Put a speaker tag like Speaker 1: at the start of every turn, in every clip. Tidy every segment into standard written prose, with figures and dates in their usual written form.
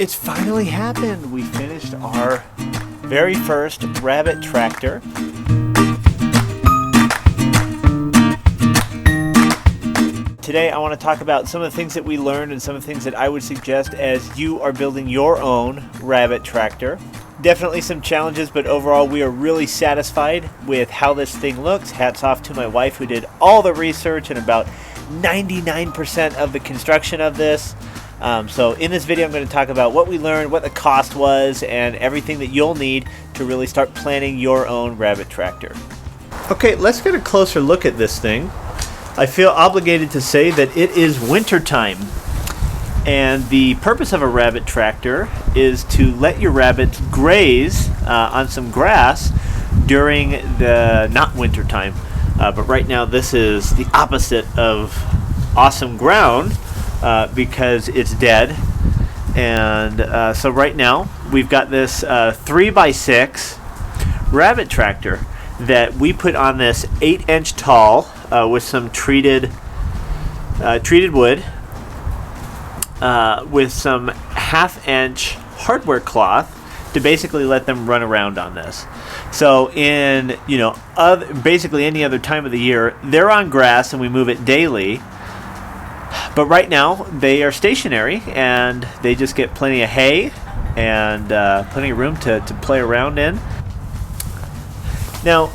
Speaker 1: it's finally happened. We finished our very first rabbit tractor. Today I want to talk about some of the things that we learned and some of the things that I would suggest as you are building your own rabbit tractor. Definitely some challenges, but overall we are really satisfied with how this thing looks. Hats off to my wife who did all the research and about 99% of the construction of this. So in this video I'm going to talk about what we learned, what the cost was, and everything that you'll need to really start planning your own rabbit tractor. Okay, let's get a closer look at this thing. I feel obligated to say that it is winter time, and the purpose of a rabbit tractor is to let your rabbits graze on some grass during the not winter time. But right now this is the opposite of awesome ground because it's dead. And so right now we've got this 3x6 rabbit tractor that we put on this 8-inch tall with some treated wood with some 1/2-inch hardware cloth to basically let them run around on this. So in basically any other time of the year, they're on grass and we move it daily. But right now they are stationary and they just get plenty of hay and plenty of room to play around in. Now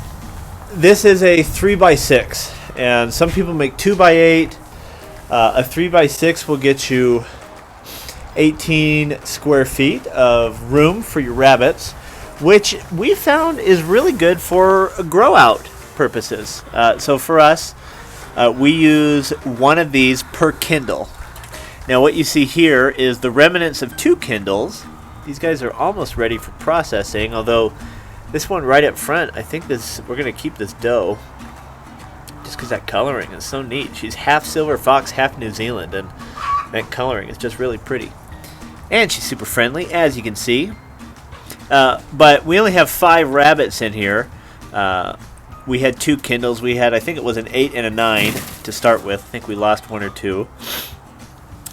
Speaker 1: this is a 3x6 and some people make 2x8. A 3x6 will get you 18 square feet of room for your rabbits, which we found is really good for grow out purposes. So for us, we use one of these per kindle. Now what you see here is the remnants of 2 kindles. These guys are almost ready for processing, although this one right up front, I think we're going to keep this doe just because that coloring is so neat. She's half silver fox, half New Zealand, and that coloring is just really pretty. And she's super friendly, as you can see. But we only have 5 rabbits in here. We had 2 kindles. We had, I think it was an 8 and a 9 to start with. I think we lost 1 or 2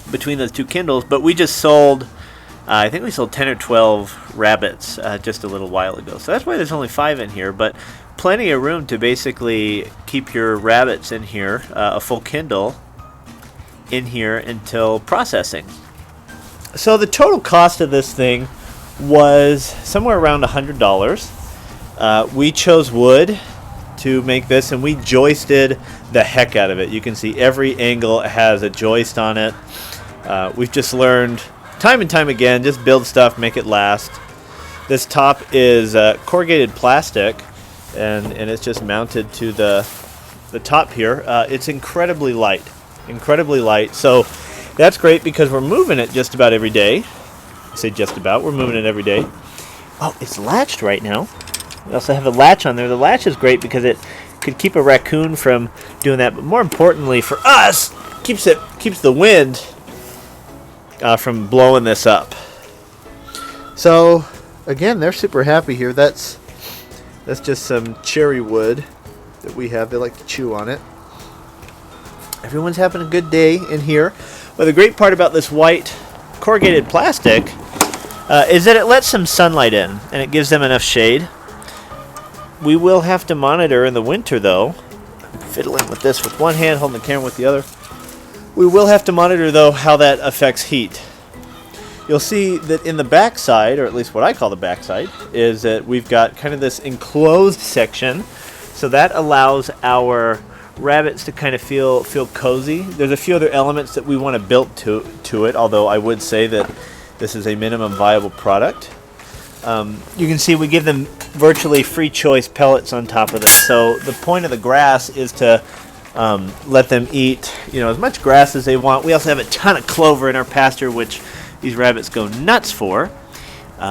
Speaker 1: between those 2 kindles. But we just sold, I think we sold 10 or 12 rabbits just a little while ago. So that's why there's only 5 in here. But plenty of room to basically keep your rabbits in here, a full kindle in here until processing. So the total cost of this thing was somewhere around $100. We chose wood to make this, and we joisted the heck out of it. You can see every angle has a joist on it. We've just learned time and time again, just build stuff, make it last. This top is corrugated plastic, and it's just mounted to the top here. It's incredibly light, so that's great because we're moving it just about every day. I say just about, we're moving it every day. Oh, it's latched right now. We also have the latch on there. The latch is great because it could keep a raccoon from doing that, but more importantly for us, keeps the wind from blowing this up. So again, they're super happy here. That's just some cherry wood that we have. They like to chew on it. Everyone's having a good day in here. But the great part about this white corrugated plastic is that it lets some sunlight in and it gives them enough shade. We will have to monitor in the winter though. I'm fiddling with this with one hand, holding the camera with the other. We will have to monitor though how that affects heat. You'll see that in the backside, or at least what I call the backside, is that we've got kind of this enclosed section. So that allows our rabbits to kind of feel cozy. There's a few other elements that we want to build to it, although I would say that this is a minimum viable product. You can see we give them virtually free choice pellets on top of this. So the point of the grass is to let them eat as much grass as they want. We also have a ton of clover in our pasture, which these rabbits go nuts for.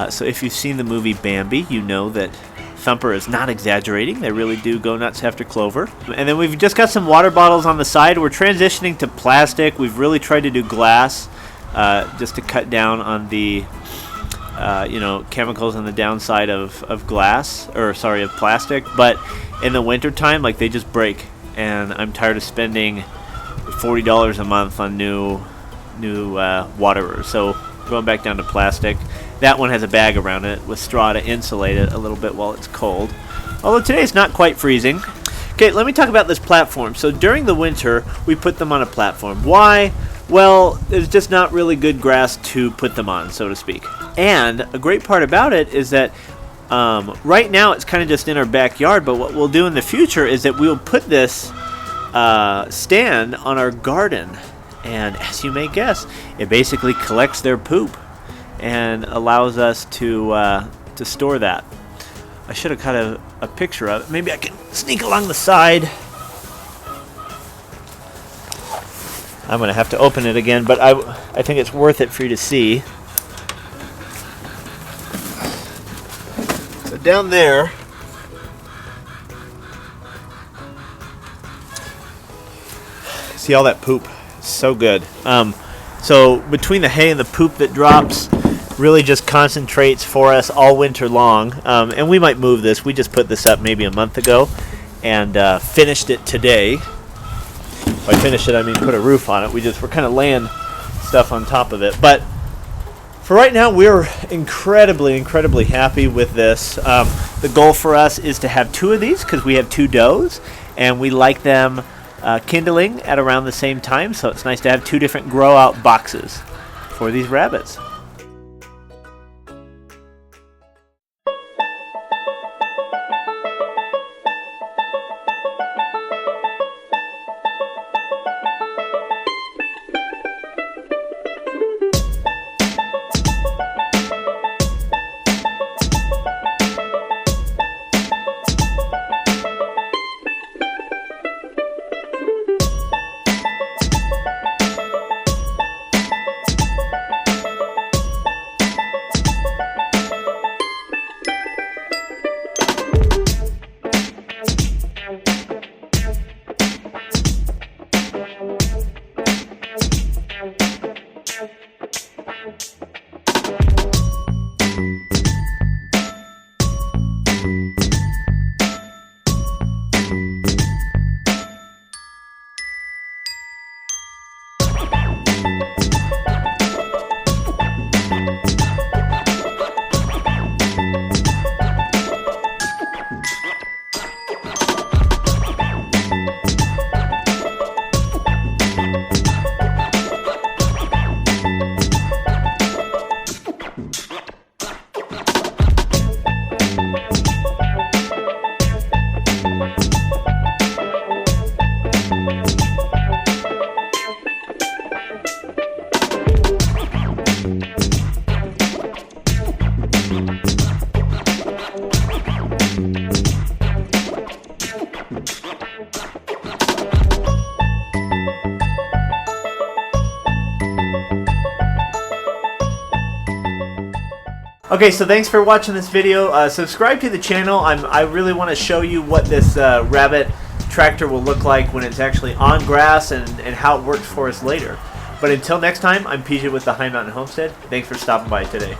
Speaker 1: So if you've seen the movie Bambi, you know that Thumper is not exaggerating. They really do go nuts after clover. And then we've just got some water bottles on the side. We're transitioning to plastic. We've really tried to do glass just to cut down on the chemicals on the downside of glass, or sorry, of plastic. But in the wintertime, they just break. And I'm tired of spending $40 a month on new waterers. So Going back down to plastic. That one has a bag around it with straw to insulate it a little bit while it's cold. Although today it's not quite freezing. Okay, let me talk about this platform. So during the winter, we put them on a platform. Why? Well, there's just not really good grass to put them on, so to speak. And a great part about it is that right now it's kind of just in our backyard, but what we'll do in the future is that we'll put this stand on our garden. And as you may guess, it basically collects their poop and allows us to store that. I should have cut a picture of it. Maybe I can sneak along the side. I'm going to have to open it again, but I think it's worth it for you to see. So down there, see all that poop? So good. So between the hay and the poop that drops, really just concentrates for us all winter long. And we might move this. We just put this up maybe a month ago and finished it today. By finish it, I mean put a roof on it. We're kind of laying stuff on top of it. But for right now, we're incredibly happy with this. The goal for us is to have 2 of these because we have 2 does, and we like them kindling at around the same time. So it's nice to have 2 different grow out boxes for these rabbits. Okay, so thanks for watching this video. Subscribe to the channel. I really want to show you what this rabbit tractor will look like when it's actually on grass and how it works for us later. But until next time, I'm PJ with the High Mountain Homestead. Thanks for stopping by today.